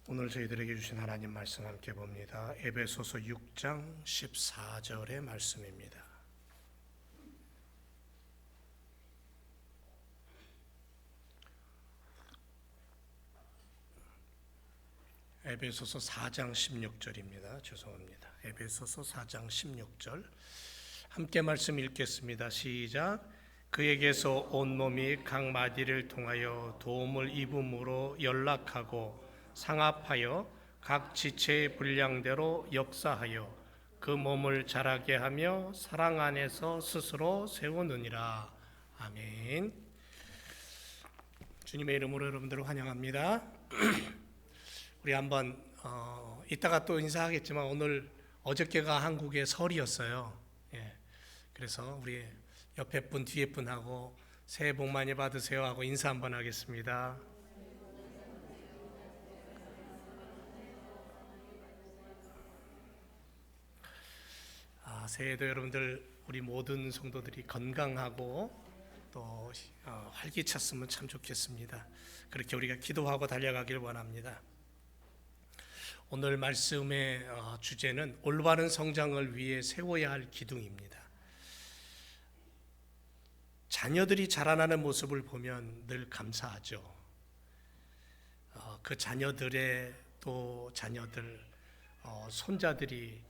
오늘 저희들에게 주신 하나님 말씀 함께 봅니다. 에베소서 6장 14절의 말씀입니다. 에베소서 4장 16절입니다. 죄송합니다. 에베소서 4장 16절 함께 말씀 읽겠습니다. 시작. 그에게서 온몸이 각 마디를 통하여 도움을 입음으로 연락하고 상합하여 각 지체의 분량대로 역사하여 그 몸을 자라게 하며 사랑 안에서 스스로 세우느니라. 아멘. 주님의 이름으로 여러분들을 환영합니다. 우리 한번 이따가 또 인사하겠지만 오늘 어저께가 한국의 설이었어요. 그래서 우리 옆에 분 뒤에 분하고 새해 복 많이 받으세요 하고 인사 한번 하겠습니다. 새해도 여러분들 우리 모든 성도들이 건강하고 또 활기찼으면 참 좋겠습니다. 그렇게 우리가 기도하고 달려가길 원합니다. 오늘 말씀의 주제는 올바른 성장을 위해 세워야 할 기둥입니다. 자녀들이 자라나는 모습을 보면 늘 감사하죠. 그 자녀들의 또 자녀들 손자들이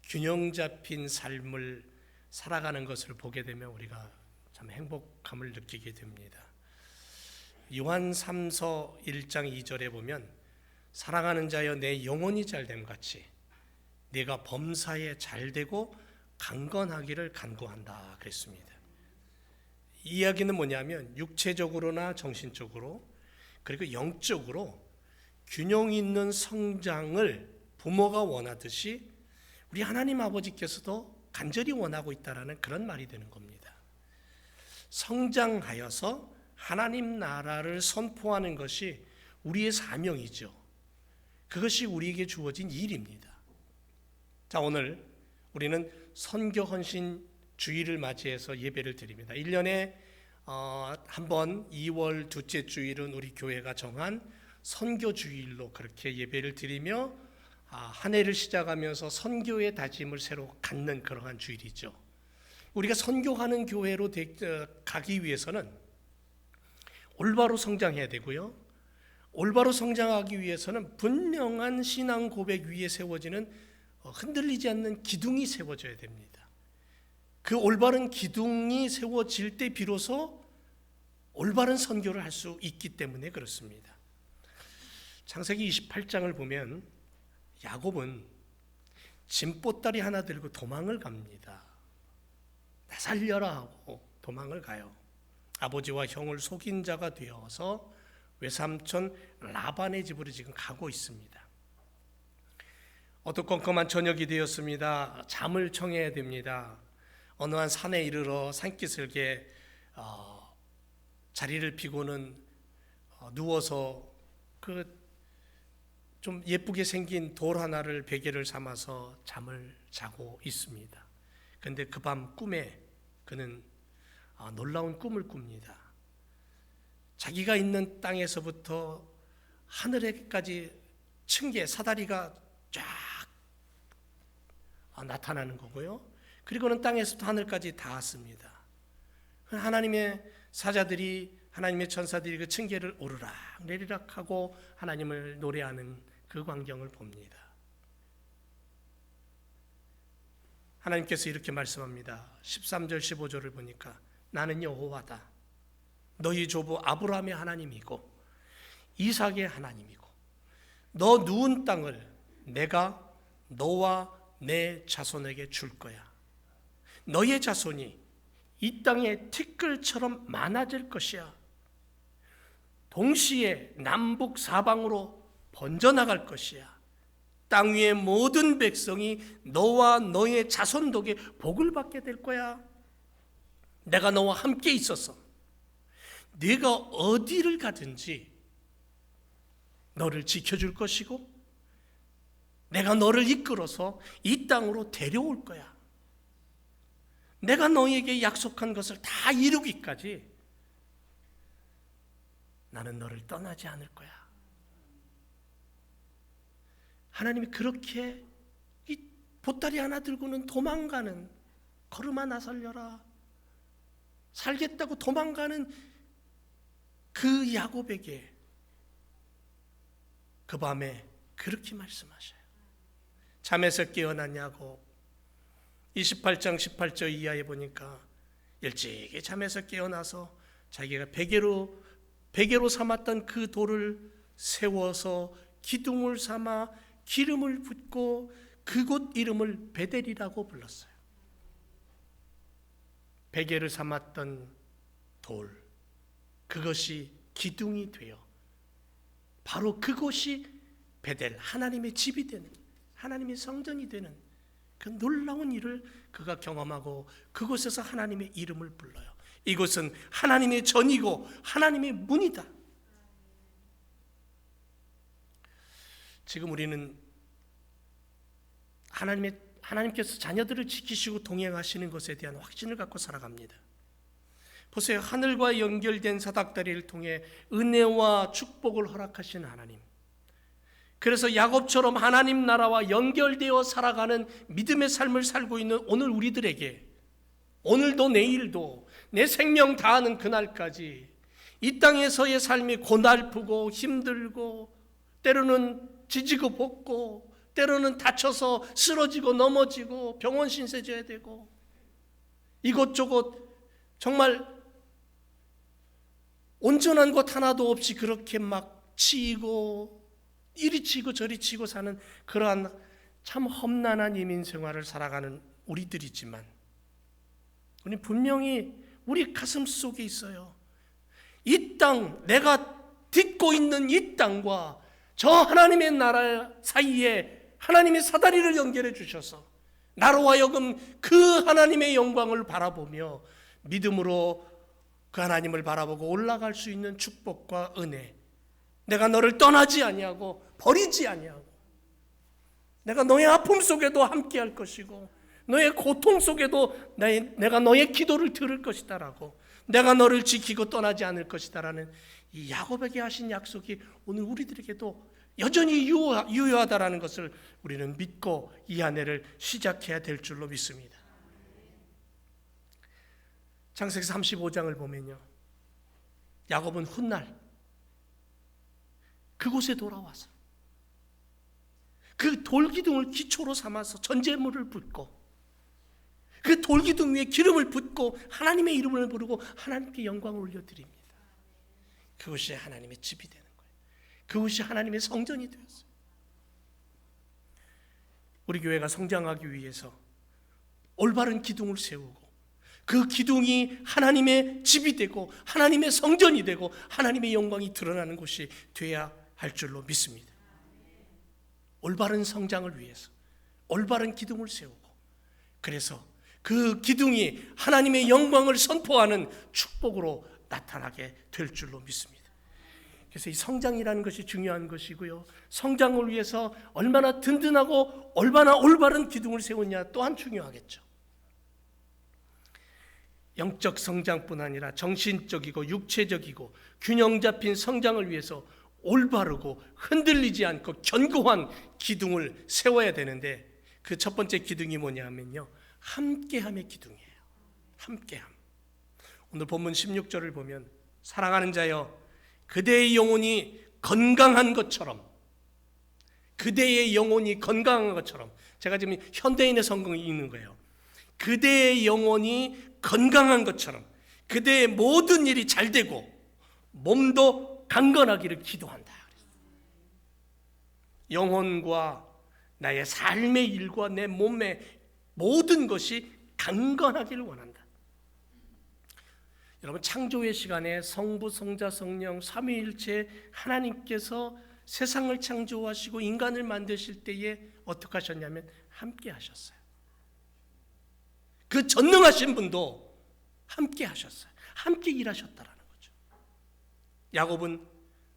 균형 잡힌 삶을 살아가는 것을 보게 되면 우리가 참 행복함을 느끼게 됩니다. 요한 3서 1장 2절에 보면 사랑하는 자여 내 영혼이 잘됨 같이 네가 범사에 잘되고 강건하기를 간구한다 그랬습니다. 이 이야기는 뭐냐면 육체적으로나 정신적으로 그리고 영적으로 균형 있는 성장을 부모가 원하듯이 우리 하나님 아버지께서도 간절히 원하고 있다라는 그런 말이 되는 겁니다. 성장하여서 하나님 나라를 선포하는 것이 우리의 사명이죠. 그것이 우리에게 주어진 일입니다. 자, 오늘 우리는 선교 헌신 주일을 맞이해서 예배를 드립니다. 1년에 한 번 2월 둘째 주일은 우리 교회가 정한 선교 주일로 그렇게 예배를 드리며 한 해를 시작하면서 선교의 다짐을 새로 갖는 그러한 주일이죠. 우리가 선교하는 교회로 가기 위해서는 올바로 성장해야 되고요. 올바로 성장하기 위해서는 분명한 신앙 고백 위에 세워지는 흔들리지 않는 기둥이 세워져야 됩니다. 그 올바른 기둥이 세워질 때 비로소 올바른 선교를 할 수 있기 때문에 그렇습니다. 창세기 28장을 보면 야곱은 짐보따리 하나 들고 도망을 갑니다. 나 살려라 하고 도망을 가요. 아버지와 형을 속인 자가 되어서 외삼촌 라반의 집으로 지금 가고 있습니다. 어두컴컴한 저녁이 되었습니다. 잠을 청해야 됩니다. 어느 한 산에 이르러 산기슭에 자리를 피고는 누워서 좀 예쁘게 생긴 돌 하나를 베개를 삼아서 잠을 자고 있습니다. 그런데 그 밤 꿈에 그는 놀라운 꿈을 꿉니다. 자기가 있는 땅에서부터 하늘에까지 층계 사다리가 쫙 나타나는 거고요. 그리고는 땅에서부터 하늘까지 닿았습니다. 하나님의 사자들이 하나님의 천사들이 그 층계를 오르락 내리락 하고 하나님을 노래하는 그 광경을 봅니다. 하나님께서 이렇게 말씀합니다. 13절 15절을 보니까 나는 여호와다. 너희 조부 아브라함의 하나님이고 이삭의 하나님이고 너 누운 땅을 내가 너와 내 자손에게 줄 거야. 너의 자손이 이 땅의 티끌처럼 많아질 것이야. 동시에 남북 사방으로 번져나갈 것이야. 땅 위의 모든 백성이 너와 너의 자손 덕에 복을 받게 될 거야. 내가 너와 함께 있어서 네가 어디를 가든지 너를 지켜줄 것이고 내가 너를 이끌어서 이 땅으로 데려올 거야. 내가 너에게 약속한 것을 다 이루기까지 나는 너를 떠나지 않을 거야. 하나님이 그렇게 이 보따리 하나 들고는 도망가는, 걸음아 나살려라, 살겠다고 도망가는 그 야곱에게 그 밤에 그렇게 말씀하셔요. 잠에서 깨어난 야곱, 28장 18절 이하에 보니까 일찍이 잠에서 깨어나서 자기가 베개로 삼았던 그 돌을 세워서 기둥을 삼아 기름을 붓고 그곳 이름을 베델이라고 불렀어요. 베개를 삼았던 돌, 그것이 기둥이 되어 바로 그곳이 베델, 하나님의 집이 되는, 하나님의 성전이 되는 그 놀라운 일을 그가 경험하고 그곳에서 하나님의 이름을 불러요. 이곳은 하나님의 전이고 하나님의 문이다. 지금 우리는 하나님께서 자녀들을 지키시고 동행하시는 것에 대한 확신을 갖고 살아갑니다. 보세요. 하늘과 연결된 사닥다리를 통해 은혜와 축복을 허락하신 하나님. 그래서 야곱처럼 하나님 나라와 연결되어 살아가는 믿음의 삶을 살고 있는 오늘 우리들에게, 오늘도 내일도 내 생명 다하는 그날까지 이 땅에서의 삶이 고달프고 힘들고 때로는 지지고 볶고 때로는 다쳐서 쓰러지고 넘어지고 병원 신세 져야 되고 이곳저곳 정말 온전한 곳 하나도 없이 그렇게 막 치이고 이리 치고 저리 치고 사는 그러한 참 험난한 이민 생활을 살아가는 우리들이지만 우리 분명히 우리 가슴 속에 있어요. 이 땅, 내가 딛고 있는 이 땅과 저 하나님의 나라 사이에 하나님의 사다리를 연결해 주셔서 나로 하여금 그 하나님의 영광을 바라보며 믿음으로 그 하나님을 바라보고 올라갈 수 있는 축복과 은혜, 내가 너를 떠나지 아니하고 버리지 아니하고 내가 너의 아픔 속에도 함께 할 것이고 너의 고통 속에도 내가 너의 기도를 들을 것이다 라고, 내가 너를 지키고 떠나지 않을 것이다 라는 이 야곱에게 하신 약속이 오늘 우리들에게도 여전히 유효하다라는 것을 우리는 믿고 이 한 해를 시작해야 될 줄로 믿습니다. 창세기 35장을 보면요, 야곱은 훗날 그곳에 돌아와서 그 돌기둥을 기초로 삼아서 전제물을 붓고 그 돌기둥 위에 기름을 붓고 하나님의 이름을 부르고 하나님께 영광을 올려드립니다. 그것이 하나님의 집이 되는 거예요. 그것이 하나님의 성전이 되었어요. 우리 교회가 성장하기 위해서 올바른 기둥을 세우고 그 기둥이 하나님의 집이 되고 하나님의 성전이 되고 하나님의 영광이 드러나는 곳이 되어야 할 줄로 믿습니다. 올바른 성장을 위해서 올바른 기둥을 세우고, 그래서 그 기둥이 하나님의 영광을 선포하는 축복으로 나타나게 될 줄로 믿습니다. 그래서 이 성장이라는 것이 중요한 것이고요, 성장을 위해서 얼마나 든든하고 얼마나 올바른 기둥을 세우냐 또한 중요하겠죠. 영적 성장뿐 아니라 정신적이고 육체적이고 균형 잡힌 성장을 위해서 올바르고 흔들리지 않고 견고한 기둥을 세워야 되는데, 그 첫 번째 기둥이 뭐냐 하면요, 함께함의 기둥이에요. 함께함. 오늘 본문 16절을 보면 사랑하는 자여 그대의 영혼이 건강한 것처럼, 그대의 영혼이 건강한 것처럼, 제가 지금 현대인의 성경이 읽는 거예요. 그대의 영혼이 건강한 것처럼 그대의 모든 일이 잘 되고 몸도 강건하기를 기도한다. 영혼과 나의 삶의 일과 내 몸의 모든 것이 강건하기를 원한다. 여러분, 창조의 시간에 성부, 성자, 성령 삼위일체 하나님께서 세상을 창조하시고 인간을 만드실 때에 어떻게 하셨냐면 함께 하셨어요. 그 전능하신 분도 함께 하셨어요. 함께 일하셨다라는 거죠. 야곱은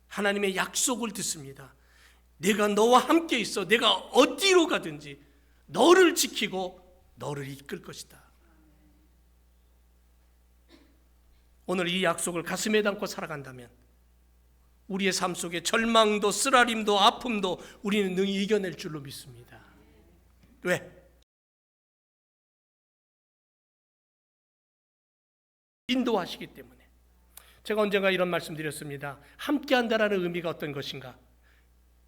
하나님의 약속을 듣습니다. 내가 너와 함께 있어. 내가 어디로 가든지 너를 지키고 너를 이끌 것이다. 오늘 이 약속을 가슴에 담고 살아간다면 우리의 삶 속에 절망도 쓰라림도 아픔도 우리는 능히 이겨낼 줄로 믿습니다. 왜? 인도하시기 때문에. 제가 언젠가 이런 말씀 드렸습니다. 함께한다라는 의미가 어떤 것인가?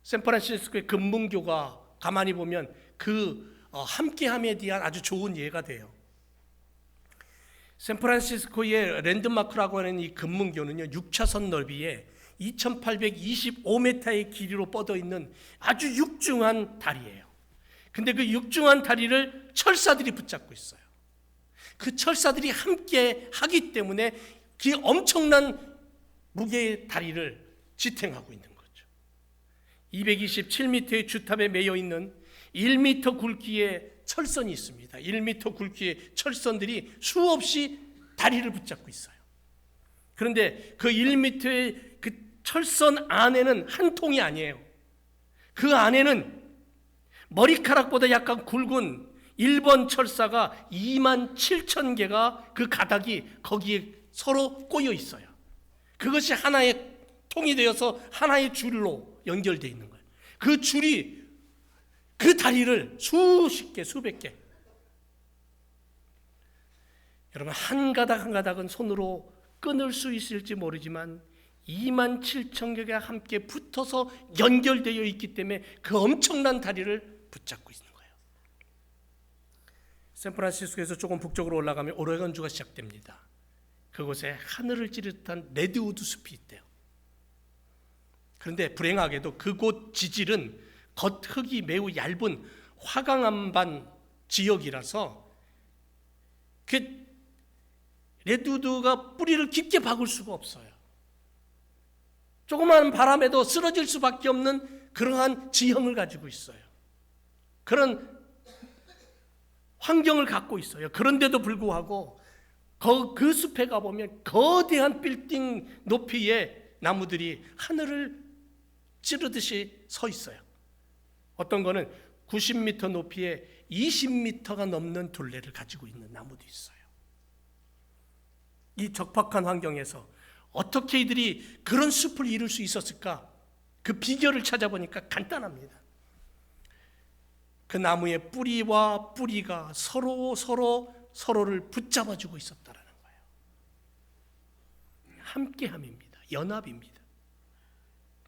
샌프란시스코의 금문교가 가만히 보면 그 함께함에 대한 아주 좋은 예가 돼요. 샌프란시스코의 랜드마크라고 하는 이 금문교는요, 6차선 넓이에 2825m의 길이로 뻗어 있는 아주 육중한 다리예요. 근데 그 육중한 다리를 철사들이 붙잡고 있어요. 그 철사들이 함께 하기 때문에 그 엄청난 무게의 다리를 지탱하고 있는 거죠. 227m의 주탑에 매여 있는 1m 굵기의 철선이 있습니다. 1m 굵기의 철선들이 수없이 다리를 붙잡고 있어요. 그런데 그 1m의 그 철선 안에는 한 통이 아니에요. 그 안에는 머리카락보다 약간 굵은 1번 철사가 27,000개가 그 가닥이 거기에 서로 꼬여 있어요. 그것이 하나의 통이 되어서 하나의 줄로 연결되어 있는 거예요. 그 줄이 그 다리를 수십 개, 수백 개. 여러분, 한 가닥 한 가닥은 손으로 끊을 수 있을지 모르지만 27,000개가 함께 붙어서 연결되어 있기 때문에 그 엄청난 다리를 붙잡고 있는 거예요. 샌프란시스코에서 조금 북쪽으로 올라가면 오레곤주가 시작됩니다. 그곳에 하늘을 찌릿한 레드우드 숲이 있대요. 그런데 불행하게도 그곳 지질은 겉흙이 매우 얇은 화강암반 지역이라서 그 레드우드가 뿌리를 깊게 박을 수가 없어요. 조그마한 바람에도 쓰러질 수밖에 없는 그러한 지형을 가지고 있어요. 그런 환경을 갖고 있어요. 그런데도 불구하고 그 숲에 가보면 거대한 빌딩 높이의 나무들이 하늘을 찌르듯이 서 있어요. 어떤 거는 90m 높이에 20m가 넘는 둘레를 가지고 있는 나무도 있어요. 이 적박한 환경에서 어떻게 이들이 그런 숲을 이룰 수 있었을까? 그 비결을 찾아보니까 간단합니다. 그 나무의 뿌리와 뿌리가 서로를 붙잡아주고 있었다라는 거예요. 함께함입니다. 연합입니다.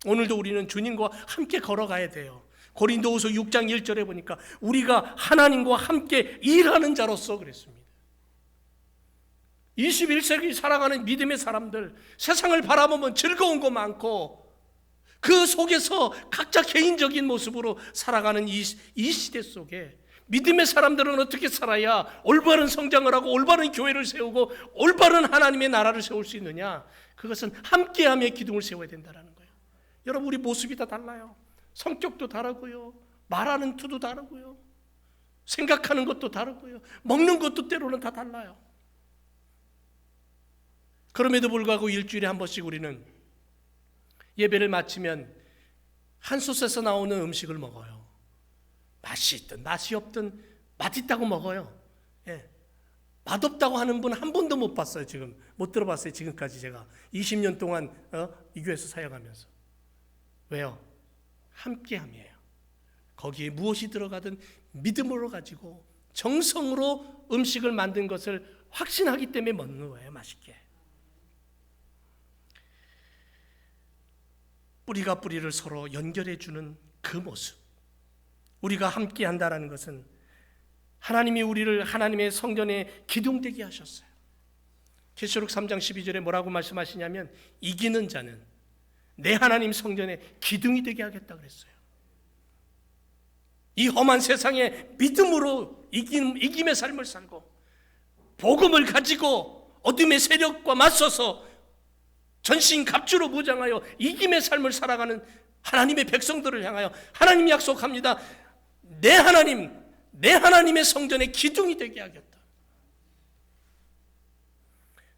오늘도 우리는 주님과 함께 걸어가야 돼요. 고린도후서 6장 1절에 보니까 우리가 하나님과 함께 일하는 자로서 그랬습니다. 21세기 살아가는 믿음의 사람들, 세상을 바라보면 즐거운 거 많고 그 속에서 각자 개인적인 모습으로 살아가는 이 시대 속에 믿음의 사람들은 어떻게 살아야 올바른 성장을 하고 올바른 교회를 세우고 올바른 하나님의 나라를 세울 수 있느냐? 그것은 함께하며 기둥을 세워야 된다는 거예요. 여러분, 우리 모습이 다 달라요. 성격도 다르고요, 말하는 투도 다르고요, 생각하는 것도 다르고요, 먹는 것도 때로는 다 달라요. 그럼에도 불구하고 일주일에 한 번씩 우리는 예배를 마치면 한 솥에서 나오는 음식을 먹어요. 맛이 있든 맛이 없든 맛있다고 먹어요. 예. 맛없다고 하는 분 한 번도 못 봤어요. 지금 못 들어봤어요. 지금까지 제가 20년 동안 이 교회에서 사역하면서. 왜요? 함께함이에요. 거기에 무엇이 들어가든 믿음으로 가지고 정성으로 음식을 만든 것을 확신하기 때문에 먹는 거예요. 맛있게. 뿌리가 뿌리를 서로 연결해 주는 그 모습. 우리가 함께 한다는 것은 하나님이 우리를 하나님의 성전에 기둥되게 하셨어요. 계시록 3장 12절에 뭐라고 말씀하시냐면 이기는 자는 내 하나님 성전에 기둥이 되게 하겠다 그랬어요. 이 험한 세상에 믿음으로 이김의 삶을 살고 복음을 가지고 어둠의 세력과 맞서서 전신갑주로 무장하여 이김의 삶을 살아가는 하나님의 백성들을 향하여 하나님이 약속합니다. 내 하나님의 성전에 기둥이 되게 하겠다.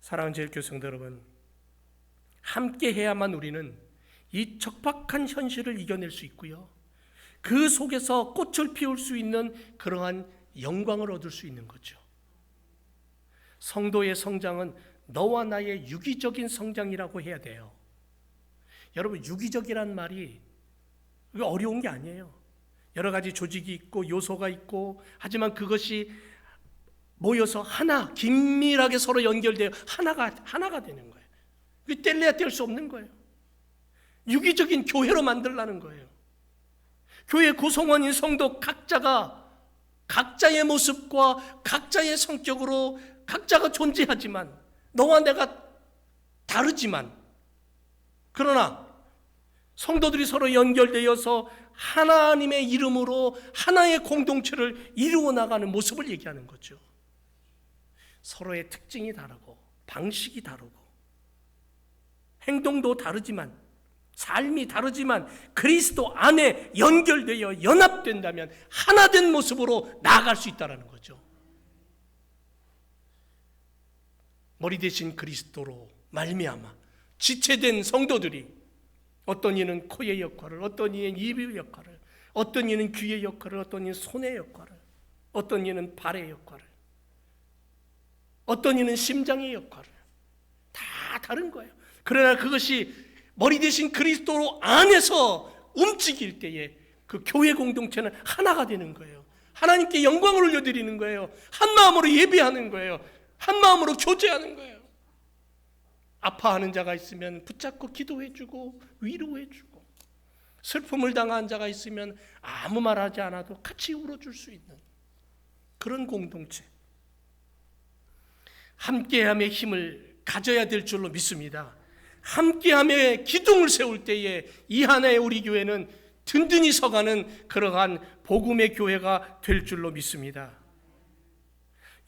사랑하는 제일교성들 여러분, 함께 해야만 우리는 이 적박한 현실을 이겨낼 수 있고요, 그 속에서 꽃을 피울 수 있는 그러한 영광을 얻을 수 있는 거죠. 성도의 성장은 너와 나의 유기적인 성장이라고 해야 돼요. 여러분, 유기적이란 말이 어려운 게 아니에요. 여러 가지 조직이 있고 요소가 있고, 하지만 그것이 모여서 하나, 긴밀하게 서로 연결되어 하나가 되는 거예요. 그게 뗄래야 뗄 수 없는 거예요. 유기적인 교회로 만들라는 거예요. 교회 구성원인 성도 각자가 각자의 모습과 각자의 성격으로 각자가 존재하지만, 너와 내가 다르지만, 그러나 성도들이 서로 연결되어서 하나님의 이름으로 하나의 공동체를 이루어 나가는 모습을 얘기하는 거죠. 서로의 특징이 다르고 방식이 다르고 행동도 다르지만, 삶이 다르지만 그리스도 안에 연결되어 연합된다면 하나된 모습으로 나아갈 수 있다는 거죠. 머리 대신 그리스도로 말미암아 지체된 성도들이, 어떤 이는 코의 역할을, 어떤 이는 입의 역할을, 어떤 이는 귀의 역할을, 어떤 이는 손의 역할을, 어떤 이는 발의 역할을, 어떤 이는 심장의 역할을, 다 다른 거예요. 그러나 그것이 머리 대신 그리스도 안에서 움직일 때에 그 교회 공동체는 하나가 되는 거예요. 하나님께 영광을 올려드리는 거예요. 한 마음으로 예배하는 거예요. 한 마음으로 교제하는 거예요. 아파하는 자가 있으면 붙잡고 기도해주고 위로해주고, 슬픔을 당한 자가 있으면 아무 말하지 않아도 같이 울어줄 수 있는 그런 공동체, 함께함의 힘을 가져야 될 줄로 믿습니다. 함께함의 기둥을 세울 때에 이 하나의 우리 교회는 든든히 서가는 그러한 복음의 교회가 될 줄로 믿습니다.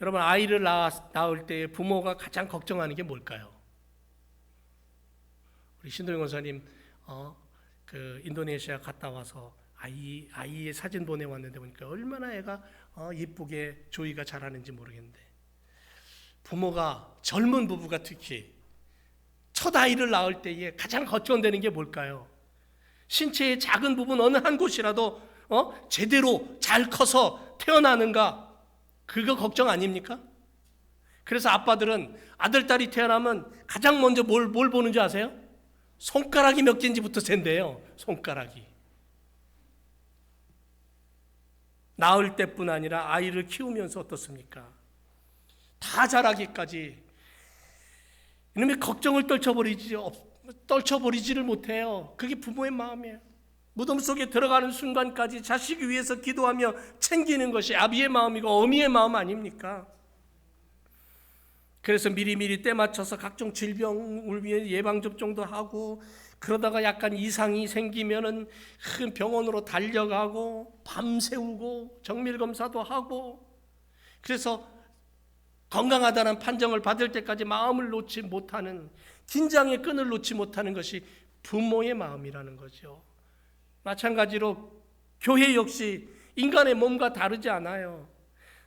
여러분, 아이를 낳을 때 부모가 가장 걱정하는 게 뭘까요? 우리 신도영 원사님 그 인도네시아 갔다 와서 아이의 사진 보내왔는데 보니까 얼마나 애가 예쁘게 조이가 자라는지 모르겠는데, 부모가, 젊은 부부가 특히 첫 아이를 낳을 때에 가장 걱정되는 게 뭘까요? 신체의 작은 부분 어느 한 곳이라도 제대로 잘 커서 태어나는가, 그거 걱정 아닙니까? 그래서 아빠들은 아들, 딸이 태어나면 가장 먼저 뭘 보는 줄 아세요? 손가락이 몇 개인지부터 센대요. 손가락이. 낳을 때뿐 아니라 아이를 키우면서 어떻습니까? 다 자라기까지 이놈의 걱정을 떨쳐버리지를 못해요. 그게 부모의 마음이에요. 무덤 속에 들어가는 순간까지 자식을 위해서 기도하며 챙기는 것이 아비의 마음이고 어미의 마음 아닙니까? 그래서 미리미리 때 맞춰서 각종 질병을 위해 예방접종도 하고, 그러다가 약간 이상이 생기면은 큰 병원으로 달려가고 밤새우고 정밀검사도 하고, 그래서 건강하다는 판정을 받을 때까지 마음을 놓지 못하는, 긴장의 끈을 놓지 못하는 것이 부모의 마음이라는 거죠. 마찬가지로 교회 역시 인간의 몸과 다르지 않아요.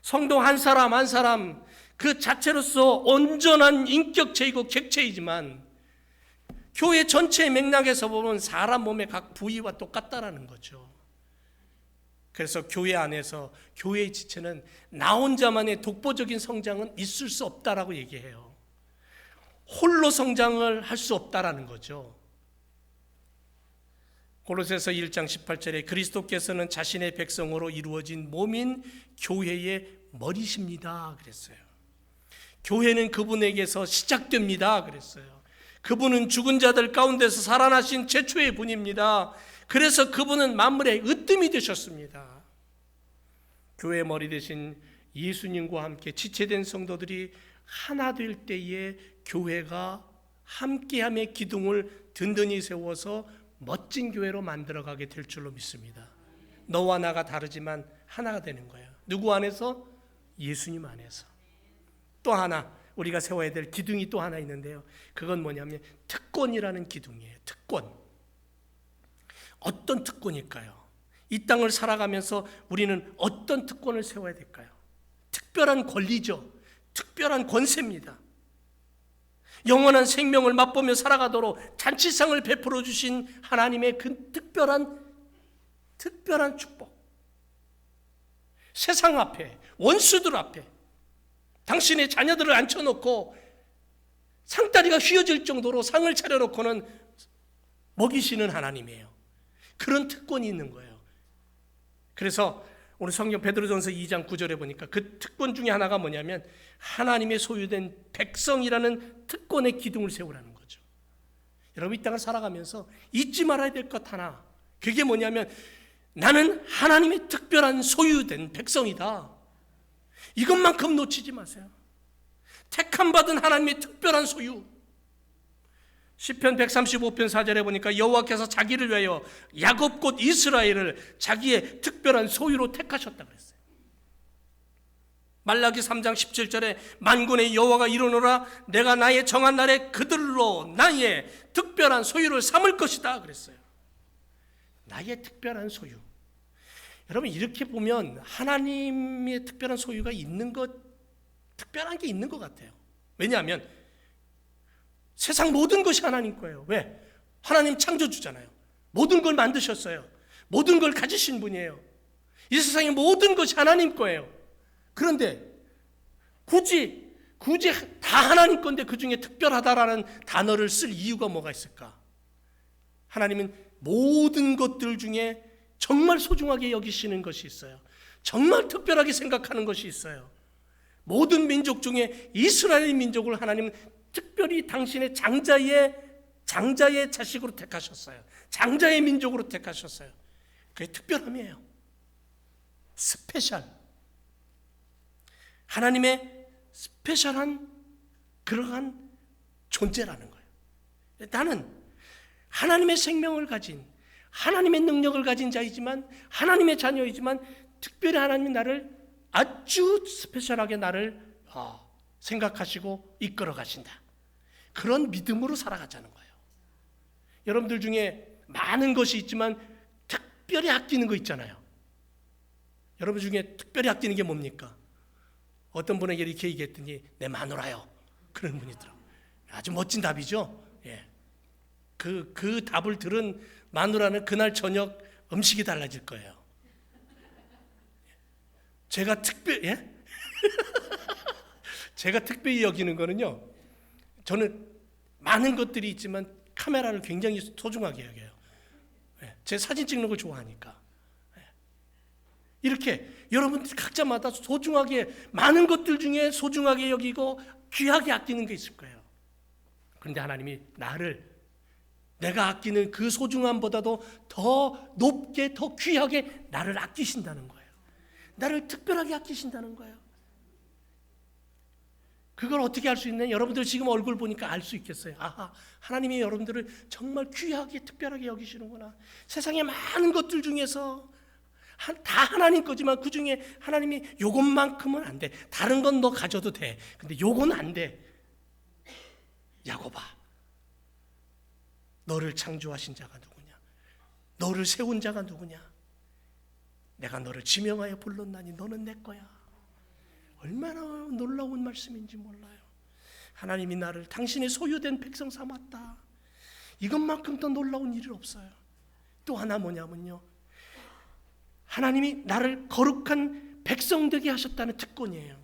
성도 한 사람 한 사람 그 자체로서 온전한 인격체이고 객체이지만, 교회 전체의 맥락에서 보면 사람 몸의 각 부위와 똑같다라는 거죠. 그래서 교회 안에서 교회의 지체는 나 혼자만의 독보적인 성장은 있을 수 없다라고 얘기해요. 홀로 성장을 할 수 없다라는 거죠. 고로새서 1장 18절에 그리스도께서는 자신의 백성으로 이루어진 몸인 교회의 머리십니다 그랬어요. 교회는 그분에게서 시작됩니다 그랬어요. 그분은 죽은 자들 가운데서 살아나신 최초의 분입니다. 그래서 그분은 만물의 으뜸이 되셨습니다. 교회의 머리 대신 예수님과 함께 지체된 성도들이 하나 될 때에 교회가 함께함의 기둥을 든든히 세워서 멋진 교회로 만들어가게 될 줄로 믿습니다. 너와 나가 다르지만 하나가 되는 거예요. 누구 안에서? 예수님 안에서. 또 하나 우리가 세워야 될 기둥이 또 하나 있는데요. 그건 뭐냐면 특권이라는 기둥이에요. 특권. 어떤 특권일까요? 이 땅을 살아가면서 우리는 어떤 특권을 세워야 될까요? 특별한 권리죠. 특별한 권세입니다. 영원한 생명을 맛보며 살아가도록 잔치상을 베풀어 주신 하나님의 그 특별한 축복. 세상 앞에, 원수들 앞에 당신의 자녀들을 앉혀놓고 상다리가 휘어질 정도로 상을 차려놓고는 먹이시는 하나님이에요. 그런 특권이 있는 거예요. 그래서 오늘 성경 베드로전서 2장 9절에 보니까 그 특권 중에 하나가 뭐냐면 하나님의 소유된 백성이라는 특권의 기둥을 세우라는 거죠. 여러분 이 땅을 살아가면서 잊지 말아야 될 것 하나, 그게 뭐냐면 나는 하나님의 특별한 소유된 백성이다. 이것만큼 놓치지 마세요. 택함 받은 하나님의 특별한 소유. 시편 135편 4절에 보니까 여호와께서 자기를 위하여 야곱 곧 이스라엘을 자기의 특별한 소유로 택하셨다 그랬어요. 말라기 3장 17절에 만군의 여호와가 이르노라 내가 나의 정한 날에 그들로 나의 특별한 소유를 삼을 것이다 그랬어요. 나의 특별한 소유. 여러분 이렇게 보면 하나님의 특별한 소유가 있는 것, 특별한 게 있는 것 같아요. 왜냐하면 세상 모든 것이 하나님 거예요. 왜? 하나님 창조주잖아요. 모든 걸 만드셨어요. 모든 걸 가지신 분이에요. 이 세상의 모든 것이 하나님 거예요. 그런데 굳이 다 하나님 건데 그 중에 특별하다라는 단어를 쓸 이유가 뭐가 있을까? 하나님은 모든 것들 중에 정말 소중하게 여기시는 것이 있어요. 정말 특별하게 생각하는 것이 있어요. 모든 민족 중에 이스라엘 민족을 하나님은 특별히 당신의 장자의 자식으로 택하셨어요. 장자의 민족으로 택하셨어요. 그게 특별함이에요. 스페셜. 하나님의 스페셜한 그러한 존재라는 거예요. 나는 하나님의 생명을 가진, 하나님의 능력을 가진 자이지만, 하나님의 자녀이지만 특별히 하나님이 나를 아주 스페셜하게 나를 생각하시고 이끌어 가신다. 그런 믿음으로 살아가자는 거예요. 여러분들 중에 많은 것이 있지만 특별히 아끼는 거 있잖아요. 여러분 중에 특별히 아끼는 게 뭡니까? 어떤 분에게 이렇게 얘기했더니 내 마누라요. 그런 분이 있더라고요. 아주 멋진 답이죠. 예. 그 답을 들은 마누라는 그날 저녁 음식이 달라질 거예요. 제가 제가 특별히 여기는 거는요, 저는 많은 것들이 있지만 카메라를 굉장히 소중하게 여겨요. 제 사진 찍는 걸 좋아하니까. 이렇게 여러분들 각자마다 소중하게, 많은 것들 중에 소중하게 여기고 귀하게 아끼는 게 있을 거예요. 그런데 하나님이 내가 아끼는 그 소중함보다도 더 높게, 더 귀하게 나를 아끼신다는 거예요. 나를 특별하게 아끼신다는 거예요. 그걸 어떻게 알 수 있냐? 여러분들 지금 얼굴 보니까 알 수 있겠어요. 아하, 하나님이 여러분들을 정말 귀하게, 특별하게 여기시는구나. 세상의 많은 것들 중에서 다 하나님 거지만 그 중에 하나님이 요것만큼은 안 돼. 다른 건 너 가져도 돼. 근데 요건 안 돼. 야곱아, 너를 창조하신 자가 누구냐? 너를 세운 자가 누구냐? 내가 너를 지명하여 불렀나니 너는 내 거야. 얼마나 놀라운 말씀인지 몰라요. 하나님이 나를 당신의 소유된 백성 삼았다. 이것만큼 더 놀라운 일이 없어요. 또 하나 뭐냐면요, 하나님이 나를 거룩한 백성 되게 하셨다는 특권이에요.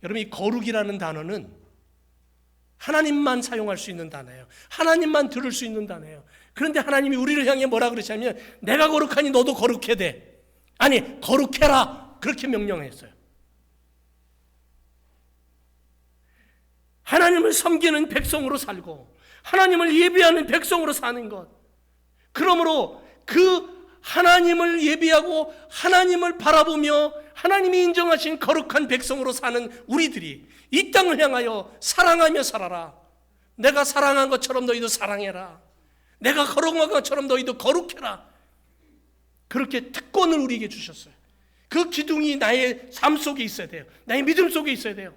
여러분, 이 거룩이라는 단어는 하나님만 사용할 수 있는 단어예요. 하나님만 들을 수 있는 단어예요. 그런데 하나님이 우리를 향해 뭐라 그러시냐면 내가 거룩하니 너도 거룩해야 돼. 아니, 거룩해라. 그렇게 명령했어요. 하나님을 섬기는 백성으로 살고 하나님을 예배하는 백성으로 사는 것. 그러므로 그 하나님을 예배하고 하나님을 바라보며 하나님이 인정하신 거룩한 백성으로 사는 우리들이 이 땅을 향하여 사랑하며 살아라. 내가 사랑한 것처럼 너희도 사랑해라. 내가 거룩한 것처럼 너희도 거룩해라. 그렇게 특권을 우리에게 주셨어요. 그 기둥이 나의 삶 속에 있어야 돼요. 나의 믿음 속에 있어야 돼요.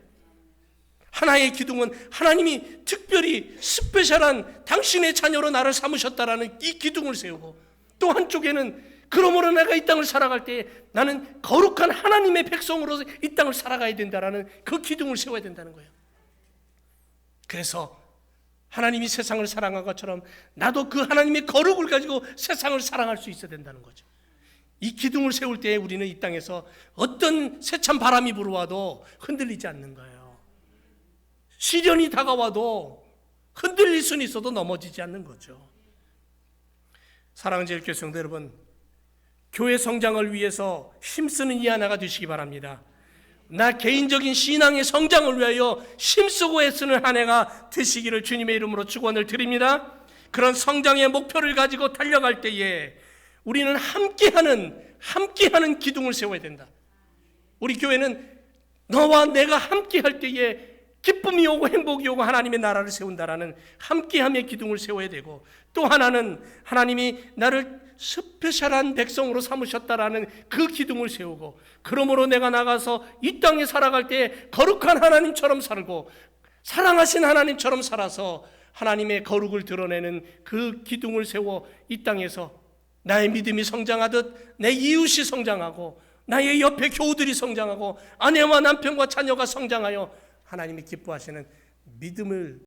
하나의 기둥은 하나님이 특별히 스페셜한 당신의 자녀로 나를 삼으셨다라는 이 기둥을 세우고, 또 한쪽에는 그러므로 내가 이 땅을 살아갈 때 나는 거룩한 하나님의 백성으로 이 땅을 살아가야 된다라는 그 기둥을 세워야 된다는 거예요. 그래서 하나님이 세상을 사랑한 것처럼 나도 그 하나님의 거룩을 가지고 세상을 사랑할 수 있어야 된다는 거죠. 이 기둥을 세울 때 우리는 이 땅에서 어떤 세찬 바람이 불어와도 흔들리지 않는 거예요. 시련이 다가와도 흔들릴 수는 있어도 넘어지지 않는 거죠. 사랑하는 제일교회 성도 여러분, 교회 성장을 위해서 힘쓰는 이 하나가 되시기 바랍니다. 나 개인적인 신앙의 성장을 위하여 힘쓰고 애쓰는 한 해가 되시기를 주님의 이름으로 축원을 드립니다. 그런 성장의 목표를 가지고 달려갈 때에 우리는 함께하는 기둥을 세워야 된다. 우리 교회는 너와 내가 함께할 때에 기쁨이 오고 행복이 오고 하나님의 나라를 세운다라는 함께함의 기둥을 세워야 되고, 또 하나는 하나님이 나를 스페셜한 백성으로 삼으셨다라는 그 기둥을 세우고, 그러므로 내가 나가서 이 땅에 살아갈 때 거룩한 하나님처럼 살고 사랑하신 하나님처럼 살아서 하나님의 거룩을 드러내는 그 기둥을 세워 이 땅에서 나의 믿음이 성장하듯 내 이웃이 성장하고 나의 옆에 교우들이 성장하고 아내와 남편과 자녀가 성장하여 하나님이 기뻐하시는 믿음을